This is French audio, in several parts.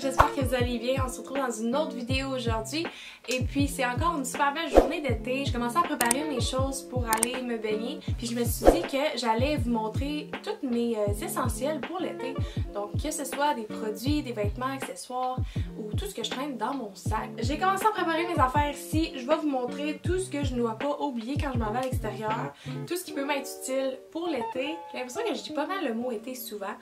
j'espère que vous allez bien. On se retrouve dans une autre vidéo aujourd'hui. Et puis c'est encore une super belle journée d'été. Je commençais à préparer mes choses pour aller me baigner. Puis je me suis dit que j'allais vous montrer tous mes essentiels pour l'été. Donc que ce soit des produits, des vêtements, accessoires ou tout ce que je traîne dans mon sac. J'ai commencé à préparer mes affaires ici. Je vais vous montrer tout ce que je ne dois pas oublier quand je m'en vais à l'extérieur. Tout ce qui peut m'être utile pour l'été. J'ai l'impression que je dis pas mal le mot été souvent.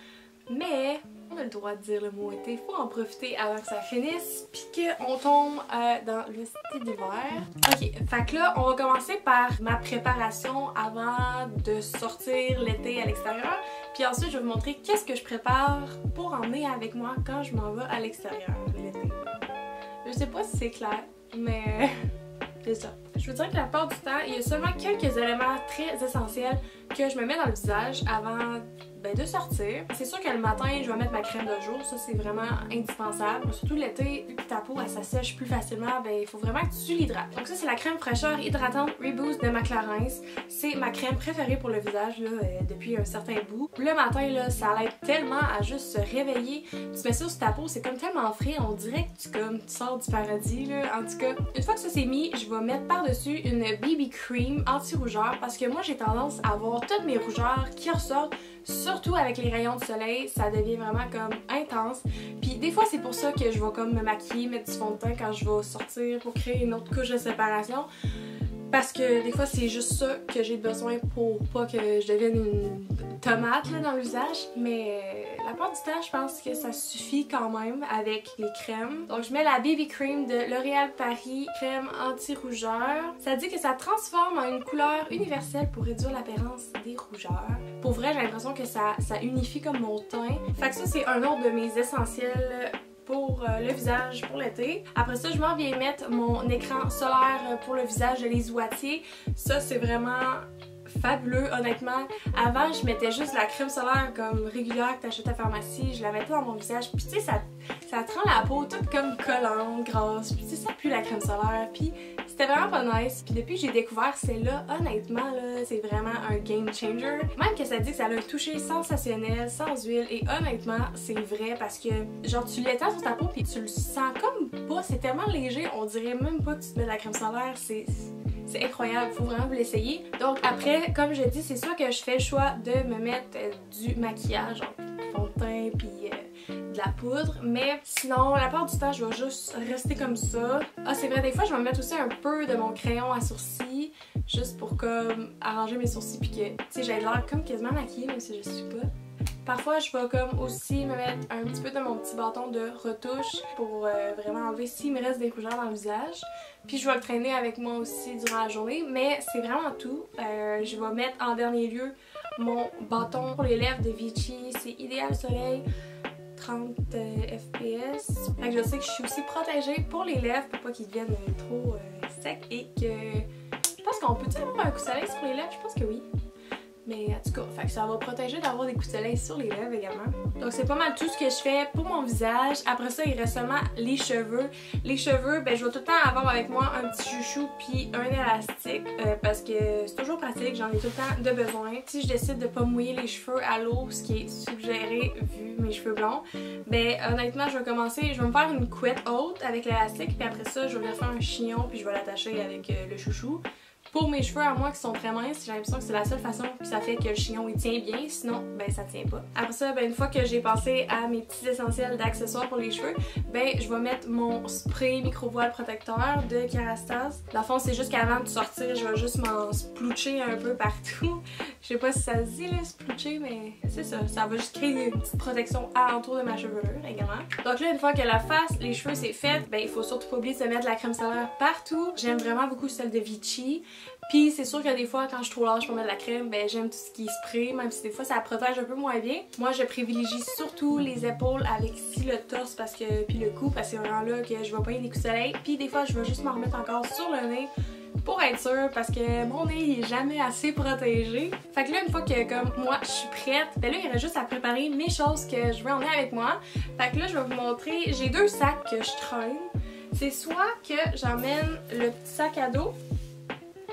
Mais on a le droit de dire le mot été, faut en profiter avant que ça finisse puis qu'on tombe dans le style d'hiver. Ok, fait que là, on va commencer par ma préparation avant de sortir l'été à l'extérieur. Puis ensuite, je vais vous montrer qu'est-ce que je prépare pour emmener avec moi quand je m'en vais à l'extérieur l'été. Je sais pas si c'est clair, mais c'est ça. Je vous dirais que la plupart du temps, il y a seulement quelques éléments très essentiels que je me mets dans le visage avant de sortir. C'est sûr que le matin, je vais mettre ma crème de jour, ça c'est vraiment indispensable. Surtout l'été, vu que ta peau elle s'assèche plus facilement, il faut vraiment que tu l'hydrates. Donc ça c'est la crème fraîcheur hydratante Reboost de McLaren's. C'est ma crème préférée pour le visage là, depuis un certain bout. Le matin, là, ça l'aide tellement à juste se réveiller. Tu mets ça sur ta peau, c'est comme tellement frais, on dirait que tu sors du paradis. Là. En tout cas, une fois que ça c'est mis, je vais mettre par-dessus une BB Cream anti-rougeur parce que moi j'ai tendance à avoir toutes mes rougeurs qui ressortent. Surtout avec les rayons de soleil, ça devient vraiment comme intense. Puis des fois c'est pour ça que je vais comme me maquiller, mettre du fond de teint quand je vais sortir pour créer une autre couche de séparation. Parce que des fois c'est juste ça que j'ai besoin pour pas que je devienne une tomate là, dans le visage. Mais la plupart du temps je pense que ça suffit quand même avec les crèmes. Donc je mets la BB Cream de L'Oréal Paris, crème anti-rougeur. Ça dit que ça transforme en une couleur universelle pour réduire l'apparence des rougeurs. Pour vrai j'ai l'impression que ça unifie comme mon teint. Fait que ça c'est un autre de mes essentiels pour le visage pour l'été. Après ça, je m'en viens mettre mon écran solaire pour le visage de Les Ouatiers. Ça, c'est vraiment fabuleux, honnêtement. Avant, je mettais juste la crème solaire comme régulière que t'achètes à la pharmacie. Je la mettais dans mon visage. Puis tu sais, ça te rend la peau toute comme collante, grasse. Puis tu sais, ça pue la crème solaire. Puis c'était vraiment pas nice. Puis depuis que j'ai découvert celle-là, honnêtement, là, c'est vraiment un game changer. Même que ça dit que ça a un toucher sensationnel, sans huile. Et honnêtement, c'est vrai parce que genre tu l'étends sur ta peau puis tu le sens comme pas. C'est tellement léger, on dirait même pas que tu te mets de la crème solaire. C'est incroyable, faut vraiment vous l'essayer. Donc après, comme je dis, c'est sûr que je fais le choix de me mettre du maquillage, genre fond de teint puis de la poudre. Mais sinon, la part du temps, je vais juste rester comme ça. Ah c'est vrai, des fois je vais me mettre aussi un peu de mon crayon à sourcils, juste pour comme arranger mes sourcils puis que, tu sais, j'ai l'air comme quasiment maquillée même si je suis pas. Parfois, je vais comme aussi me mettre un petit peu de mon petit bâton de retouche pour vraiment enlever s'il me reste des rougeurs dans le visage. Puis je vais le traîner avec moi aussi durant la journée, mais c'est vraiment tout. Je vais mettre en dernier lieu mon bâton pour les lèvres de Vichy. C'est Idéal Soleil 30 fps. Fait que je sais que je suis aussi protégée pour les lèvres pour pas qu'ils deviennent trop secs et que... Je pense qu'on peut avoir un coup de soleil sur les lèvres? Je pense que oui. Mais en tout cas, fait que ça va protéger d'avoir des coups de soleil sur les lèvres également. Donc c'est pas mal tout ce que je fais pour mon visage. Après ça, il reste seulement les cheveux. Les cheveux, je vais tout le temps avoir avec moi un petit chouchou puis un élastique parce que c'est toujours pratique, j'en ai tout le temps de besoin. Si je décide de pas mouiller les cheveux à l'eau, ce qui est suggéré vu mes cheveux blonds, honnêtement, je vais commencer, je vais me faire une couette haute avec l'élastique puis après ça, je vais venir faire un chignon puis je vais l'attacher avec le chouchou. Pour mes cheveux à moi qui sont très minces, j'ai l'impression que c'est la seule façon que ça fait que le chignon il tient bien, sinon ça tient pas. Après ça, une fois que j'ai pensé à mes petits essentiels d'accessoires pour les cheveux, je vais mettre mon spray micro-voile protecteur de Kerastase. Dans le fond, c'est juste qu'avant de sortir, je vais juste m'en sploucher un peu partout. Je sais pas si ça se dit là, sploucher, mais c'est ça. Ça va juste créer une petite protection alentour de ma chevelure également. Donc là, une fois que la face, les cheveux c'est fait, il faut surtout pas oublier de se mettre de la crème solaire partout. J'aime vraiment beaucoup celle de Vichy. Puis c'est sûr que des fois quand je suis trop large pour mettre de la crème, j'aime tout ce qui est spray, même si des fois ça protège un peu moins bien. Moi je privilégie surtout les épaules avec le torse parce que puis le cou parce que c'est vraiment là que je vais pas y des coups de soleil. Puis des fois je vais juste m'en remettre encore sur le nez pour être sûre parce que mon nez il est jamais assez protégé. Fait que là une fois que comme moi je suis prête, là il reste juste à préparer mes choses que je veux emmener avec moi. Fait que là je vais vous montrer, j'ai deux sacs que je traîne. C'est soit que j'emmène le petit sac à dos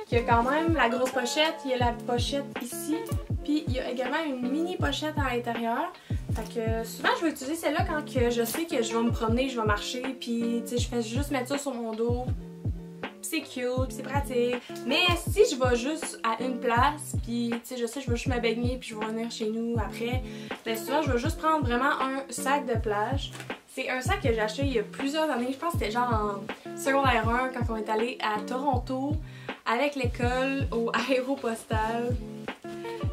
qui a quand même la grosse pochette, il y a la pochette ici, puis il y a également une mini pochette à l'intérieur. Fait que souvent je vais utiliser celle-là quand que je sais que je vais me promener, je vais marcher, puis tu sais, je fais juste mettre ça sur mon dos. C'est cute, c'est pratique. Mais si je vais juste à une place, puis tu sais, je sais que je vais juste me baigner, puis je vais revenir chez nous après, ben souvent je vais juste prendre vraiment un sac de plage. C'est un sac que j'ai acheté il y a plusieurs années, je pense que c'était genre en secondaire 1 quand on est allé à Toronto avec l'école au Aéropostale.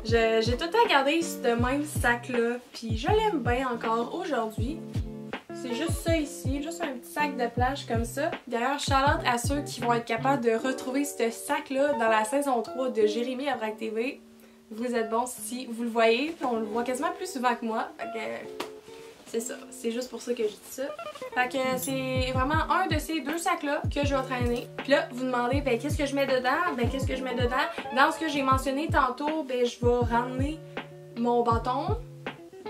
J'ai tout le temps gardé ce même sac-là, puis je l'aime bien encore aujourd'hui. C'est juste ça ici, juste un petit sac de plage comme ça. D'ailleurs, shout-out à ceux qui vont être capables de retrouver ce sac-là dans la saison 3 de Jérémy à Vrac TV. Vous êtes bons si vous le voyez, puis on le voit quasiment plus souvent que moi. Fait que c'est ça, c'est juste pour ça que je dis ça. Fait que c'est vraiment un de ces deux sacs-là que je vais traîner. Puis là, vous demandez, ben qu'est-ce que je mets dedans? Ben qu'est-ce que je mets dedans? Dans ce que j'ai mentionné tantôt, ben je vais ramener mon bâton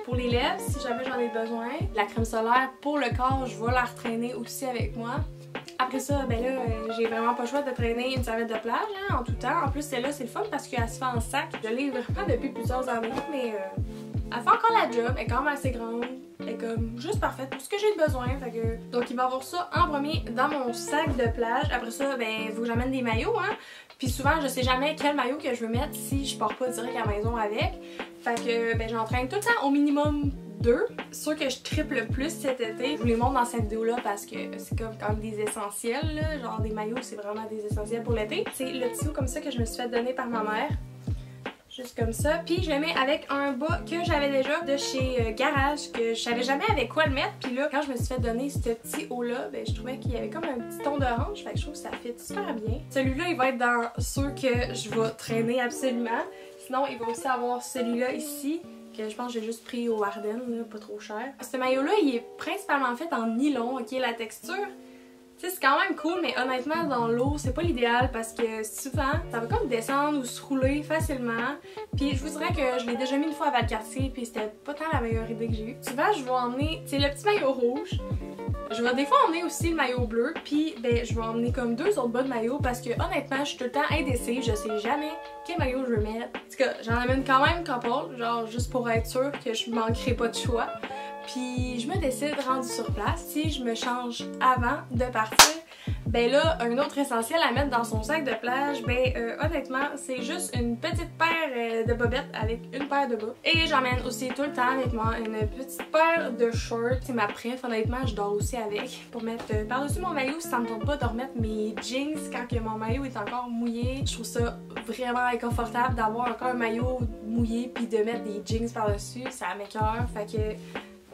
pour les lèvres si jamais j'en ai besoin. La crème solaire pour le corps, je vais la retraîner aussi avec moi. Après ça, ben là, j'ai vraiment pas le choix de traîner une serviette de plage hein, en tout temps. En plus, celle-là, c'est le fun parce qu'elle se fait en sac. Je l'ai vraiment depuis plusieurs années, mais elle fait encore la job. Elle est quand même assez grande. Elle est comme juste parfaite pour ce que j'ai besoin. Fait que... Donc, il va y avoir ça en premier dans mon sac de plage. Après ça, ben, il faut que j'amène des maillots, hein. Puis souvent, je sais jamais quel maillot que je veux mettre si je pars pas direct à la maison avec. Fait que, ben, j'entraîne tout le temps au minimum 2. Sûr que je triple le plus cet été. Je vous les montre dans cette vidéo-là parce que c'est comme quand même des essentiels, là. Genre des maillots, c'est vraiment des essentiels pour l'été. C'est le petit haut comme ça que je me suis fait donner par ma mère. Juste comme ça. Puis je le mets avec un bas que j'avais déjà de chez Garage, que je savais jamais avec quoi le mettre. Puis là, quand je me suis fait donner ce petit haut-là, ben, je trouvais qu'il y avait comme un petit ton d'orange. Fait que je trouve que ça fit super bien. Celui-là, il va être dans ceux que je vais traîner absolument. Sinon, il va aussi avoir celui-là ici, que je pense que j'ai juste pris au Ardennes, là, pas trop cher. Ce maillot-là, il est principalement fait en nylon, ok? La texture, tu sais, c'est quand même cool, mais honnêtement, dans l'eau, c'est pas l'idéal parce que souvent, ça va comme descendre ou se rouler facilement. Puis je vous dirais que je l'ai déjà mis une fois à Valcartier, puis c'était pas tant la meilleure idée que j'ai eue. Souvent, je vais emmener, tu sais, le petit maillot rouge. Je vais des fois emmener aussi le maillot bleu, puis ben je vais emmener comme 2 autres bas de maillot parce que honnêtement, je suis tout le temps indécise, je sais jamais quel maillot je veux mettre. En tout cas, j'en amène quand même couple, genre juste pour être sûre que je manquerai pas de choix. Puis je me décide rendu sur place. Si je me change avant de partir, ben là, un autre essentiel à mettre dans son sac de plage, ben honnêtement, c'est juste une petite paire de bobettes avec une paire de bas. Et j'emmène aussi tout le temps avec moi une petite paire de shorts. C'est ma préf, honnêtement, je dors aussi avec. Pour mettre par-dessus mon maillot si ça me tente pas de remettre mes jeans quand que mon maillot est encore mouillé. Je trouve ça vraiment inconfortable d'avoir encore un maillot mouillé puis de mettre des jeans par-dessus. Ça m'écoeure, fait que...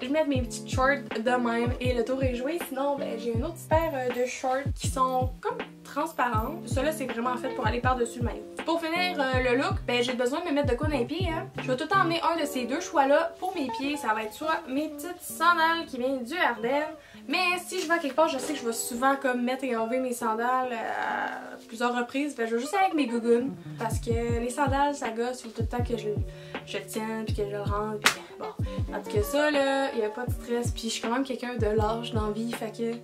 Je vais mettre mes petites shorts de même et le tour est joué. Sinon, ben, j'ai une autre paire de shorts qui sont comme transparentes. Ceux-là, c'est vraiment fait pour aller par-dessus le maillot. Pour finir le look, ben, j'ai besoin de me mettre de quoi dans les pieds. Hein. Je vais tout le temps emmener un de ces deux choix-là pour mes pieds. Ça va être soit mes petites sandales qui viennent du Ardennes. Mais si je vais à quelque part, je sais que je vais souvent comme mettre et enlever mes sandales à plusieurs reprises. Ben, je vais juste aller avec mes gougounes. Parce que les sandales, ça gosse. Il faut tout le temps que je tienne puis que je le rentre. Puis bon. En tout cas, ça, là, il n'y a pas de stress. Puis je suis quand même quelqu'un de large dans la vie. Fait que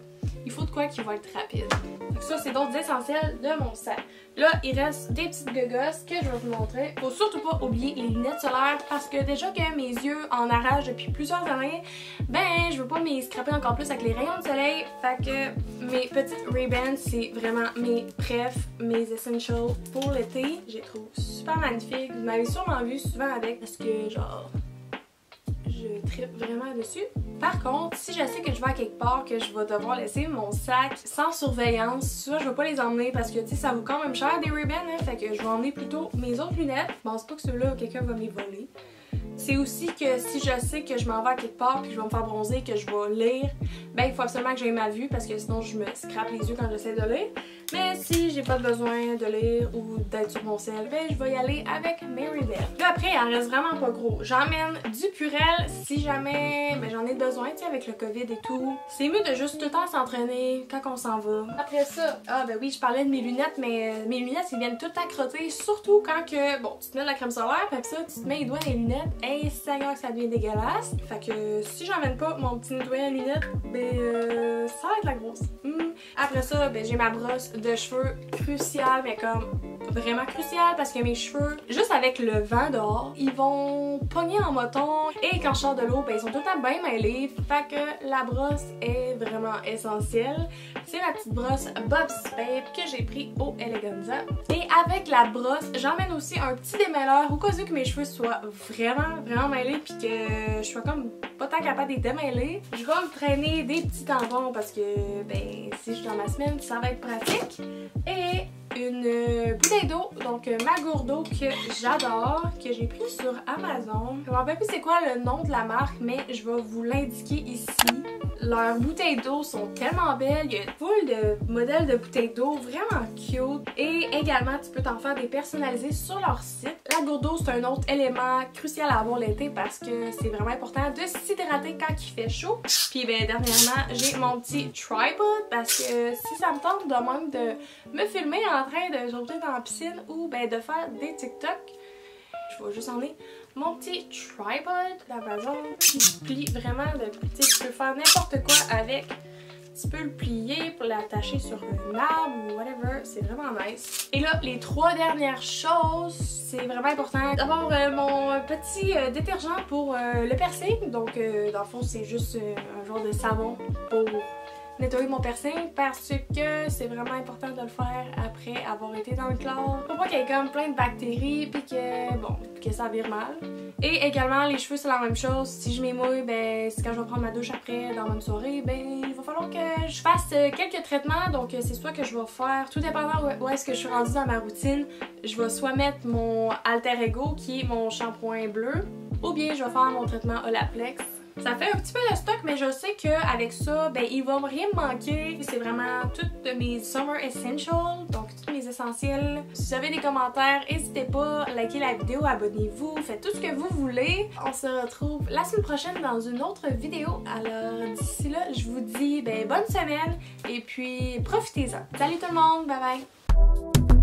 il faut de quoi qui va être rapide. Donc ça, c'est d'autres essentiels de mon sac. Là, il reste des petites gogosses que je vais vous montrer. Faut surtout pas oublier les lunettes solaires parce que déjà que mes yeux en arrachent depuis plusieurs années, ben je veux pas m'y scraper encore plus avec les rayons de soleil. Fait que mes petites Ray-Ban, c'est vraiment mes préf, mes essentials pour l'été. Je les trouve super magnifiques. Vous m'avez sûrement vu souvent avec parce que genre... je trippe vraiment dessus. Par contre, si je sais que je vais à quelque part, que je vais devoir laisser mon sac sans surveillance, souvent je vais pas les emmener parce que tu sais, ça vaut quand même cher des Ray-Ban, hein, fait que je vais emmener plutôt mes autres lunettes. Bon, c'est pas que ceux-là, quelqu'un va me les voler. C'est aussi que si je sais que je m'en vais à quelque part puis que je vais me faire bronzer, que je vais lire, ben il faut absolument que j'aie ma vue parce que sinon je me scrape les yeux quand j'essaie de lire. Mais si j'ai pas besoin de lire ou d'être sur mon sel, ben je vais y aller avec mes Ray-Ban. Là après, il en reste vraiment pas gros. J'emmène du Purell si jamais ben, j'en ai besoin, tu sais, avec le COVID et tout. C'est mieux de juste tout le temps s'entraîner quand on s'en va. Après ça, ah ben oui, je parlais de mes lunettes, mais mes lunettes, ils viennent tout le temps crotter, surtout quand que, bon, tu te mets de la crème solaire, puis ça, tu te mets les doigts dans les lunettes, hey, Seigneur, que ça devient dégueulasse. Fait que si j'emmène pas mon petit nettoyant à lunettes, ben ça va être la grosse. Après ça, ben j'ai ma brosse de cheveux cruciale, mais comme vraiment crucial parce que mes cheveux, juste avec le vent dehors, ils vont pogner en moton et quand je sors de l'eau, ben ils sont tout le temps bien mêlés. Fait que la brosse est vraiment essentielle. C'est la petite brosse Bob's Babe que j'ai pris au Eleganza. Et avec la brosse, j'emmène aussi un petit démêleur au cas où que mes cheveux soient vraiment mêlés puis que je sois comme pas tant capable de les démêler. Je vais me traîner des petits tampons parce que ben si je suis dans ma semaine, ça va être pratique. Et une bouteille d'eau, donc ma gourde d'eau que j'adore, que j'ai pris sur Amazon. Je me rappelle plus c'est quoi le nom de la marque, mais je vais vous l'indiquer ici. Leurs bouteilles d'eau sont tellement belles, il y a une foule de modèles de bouteilles d'eau vraiment cute. Et également, tu peux t'en faire des personnalisées sur leur site. La gourde d'eau, c'est un autre élément crucial à avoir l'été parce que c'est vraiment important de s'hydrater quand il fait chaud. Puis ben dernièrement, j'ai mon petit tripod parce que si ça me tente de même de me filmer en train de sauter dans la piscine ou ben de faire des TikTok, je vais juste emmener mon petit tripod d'Amazon qui se plie vraiment de petit. Tu peux faire n'importe quoi avec. Tu peux le plier pour l'attacher sur un arbre ou whatever. C'est vraiment nice. Et là, les 3 dernières choses, c'est vraiment important d'avoir mon petit détergent pour le piercing. Donc, dans le fond, c'est juste un genre de savon pour nettoyer mon piercing parce que c'est vraiment important de le faire après avoir été dans le chlore pour pas qu'il y ait comme plein de bactéries puis que, bon, que ça vire mal. Et également, les cheveux, c'est la même chose. Si je m'émouille, ben, c'est quand je vais prendre ma douche après, dans la même soirée, ben, il va falloir que je fasse quelques traitements. Donc, c'est soit que je vais faire, tout dépendant où est-ce que je suis rendue dans ma routine, je vais soit mettre mon Alter Ego, qui est mon shampoing bleu, ou bien je vais faire mon traitement Olaplex. Ça fait un petit peu de stock, mais je sais qu'avec ça, ben, il va rien me manquer. C'est vraiment toutes mes Summer Essentials, donc tous mes essentiels. Si vous avez des commentaires, n'hésitez pas, likez la vidéo, abonnez-vous, faites tout ce que vous voulez. On se retrouve la semaine prochaine dans une autre vidéo. Alors d'ici là, je vous dis ben, bonne semaine et puis profitez-en. Salut tout le monde, bye bye!